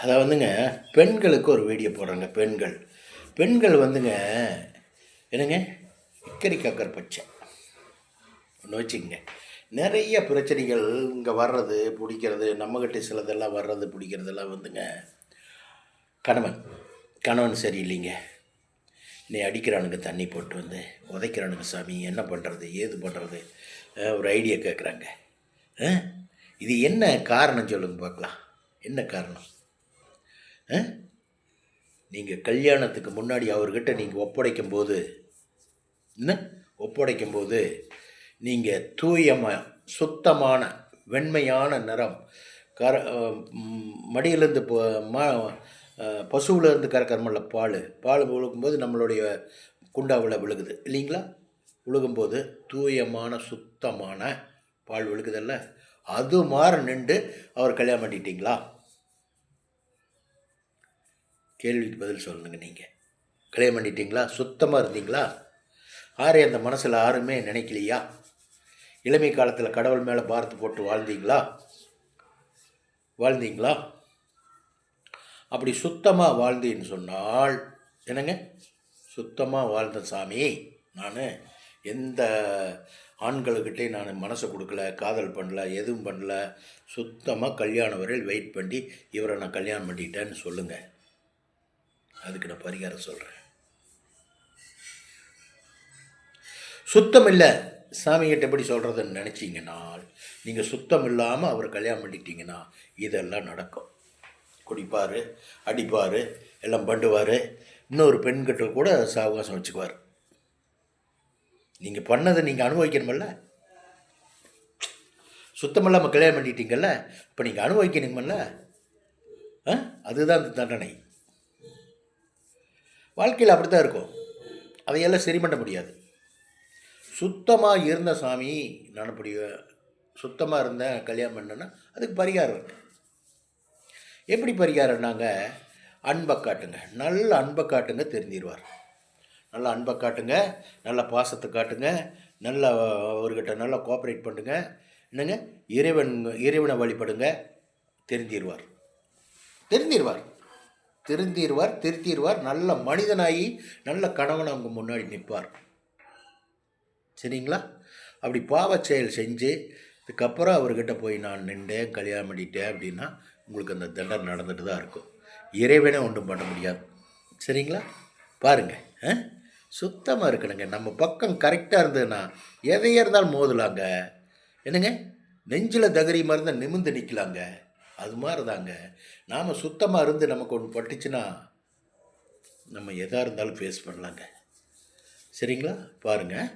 அதை வந்துங்க பெண்களுக்கு ஒரு வீடியோ போடுறாங்க. பெண்கள் வந்துங்க என்னங்க இக்கரி காக்கர் பச்சை ஒன்று வச்சுக்கோங்க. நிறைய பிரச்சனைகள் இங்கே வர்றது பிடிக்கிறது, நம்மக்கிட்ட சிலதெல்லாம் வர்றது பிடிக்கிறதெல்லாம் வந்துங்க கணவன் சரியில்லைங்க. நீ அடிக்கிறானுங்க, தண்ணி போட்டு வந்து உதைக்கிறானுங்க, சாமி என்ன பண்ணுறது ஏது பண்ணுறது, ஒரு ஐடியா கேட்குறாங்க. இது என்ன காரணம் சொல்லுங்க பார்க்கலாம். என்ன காரணம்? நீங்கள் கல்யாணத்துக்கு முன்னாடி அவர்கிட்ட நீங்கள் ஒப்படைக்கும் போது நீங்கள் சுத்தமான வெண்மையான நிறம் மடியிலேருந்து பசுவிலேருந்து கறக்கிறமல்ல பால் விழுகும்போது நம்மளுடைய குண்டாவில் விழுகுது இல்லைங்களா? விழுகும்போது தூயமான சுத்தமான பால் விழுகுதல்ல, அது மாதிரி நின்று அவர் கல்யாணம் பண்ணிட்டீங்களா? கேள்விக்கு பதில் சொல்லுங்க. நீங்கள் கல்யாணம் பண்ணிட்டீங்களா? சுத்தமாக இருந்தீங்களா? யாரையும் அந்த மனசில் யாருமே நினைக்கலையா? இளமை காலத்தில் கடவுள் மேலே பாரத்து போட்டு வாழ்ந்தீங்களா? அப்படி சுத்தமாக வாழ்ந்தேன்னு சொன்னால் என்னங்க, சுத்தமாக வாழ்ந்த சாமி, நான் எந்த ஆண்களுக்கிட்டே நான் மனசை கொடுக்கல, காதல் பண்ணல, எதுவும் பண்ணல, சுத்தமாக கல்யாணம் வரையில் வெயிட் பண்ணி இவரை நான் கல்யாணம் பண்ணிட்டேன்னு சொல்லுங்கள். அதுக்கு நான் பரிகாரம் சொல்கிறேன். சுத்தம் இல்லை சாமிகிட்ட எப்படி சொல்கிறதுன்னு நினச்சிங்கன்னா, நீங்கள் சுத்தம் இல்லாமல் அவர் கல்யாணம் பண்ணிட்டீங்கன்னா இதெல்லாம் நடக்கும். குடிப்பார், அடிப்பார், எல்லாம் பண்ணுவார், இன்னொரு பெண்கிட்ட கூட சாவகாசம் வச்சுக்குவார். நீங்கள் பண்ணதை நீங்கள் அனுபவிக்கணுமில்ல. சுத்தமில்லாமல் கல்யாணம் பண்ணிட்டீங்கல்ல, இப்போ நீங்கள் அனுபவிக்கணுமில்ல. அதுதான் அந்த தண்டனை. வாழ்க்கையில் அப்படி தான் இருக்கும். அதையெல்லாம் சரி பண்ண முடியாது. சுத்தமாக இருந்த சாமி, நான் அப்படி சுத்தமாக இருந்தேன் கல்யாணம் பண்ணேன்னா அதுக்கு பரிகாரம் இருக்குது. எப்படி பரிகாரம்னாங்க, அன்பை காட்டுங்க, நல்ல அன்பை காட்டுங்க, தெரிஞ்சிருவார். நல்ல அன்பை காட்டுங்க, நல்ல பாசத்தை காட்டுங்க, நல்ல அவர்கிட்ட நல்லா கோஆப்ரேட் பண்ணுங்க. என்னங்க, இறைவனை வழிபடுங்க, திருத்திடுவார். நல்ல மனிதனாகி நல்ல கணவன் அவங்க முன்னாடி நிற்பார். சரிங்களா? அப்படி பாவச் செயல் செஞ்சு இதுக்கப்புறம் அவர்கிட்ட போய் நான் நின்றேன் கல்யாணம் பண்ணிட்டேன் அப்படின்னா உங்களுக்கு அந்த தண்டனை நடந்துட்டு தான் இருக்கும். இறைவனே ஒன்றும் பண்ண முடியாது. சரிங்களா? பாருங்கள், சுத்தமாக இருக்கணுங்க. நம்ம பக்கம் கரெக்டாக இருந்ததுன்னா எதையாக இருந்தாலும் மோதலாங்க. என்னங்க, நெஞ்சில் தகரிமாக இருந்தால் நிமிர்ந்து நிற்கலாங்க. அது மாதிரி தாங்க நாம் சுத்தமாக இருந்து நமக்கு ஒன்று பட்டுச்சுன்னா நம்ம எதாக இருந்தாலும் ஃபேஸ் பண்ணலாங்க. சரிங்களா? பாருங்கள்.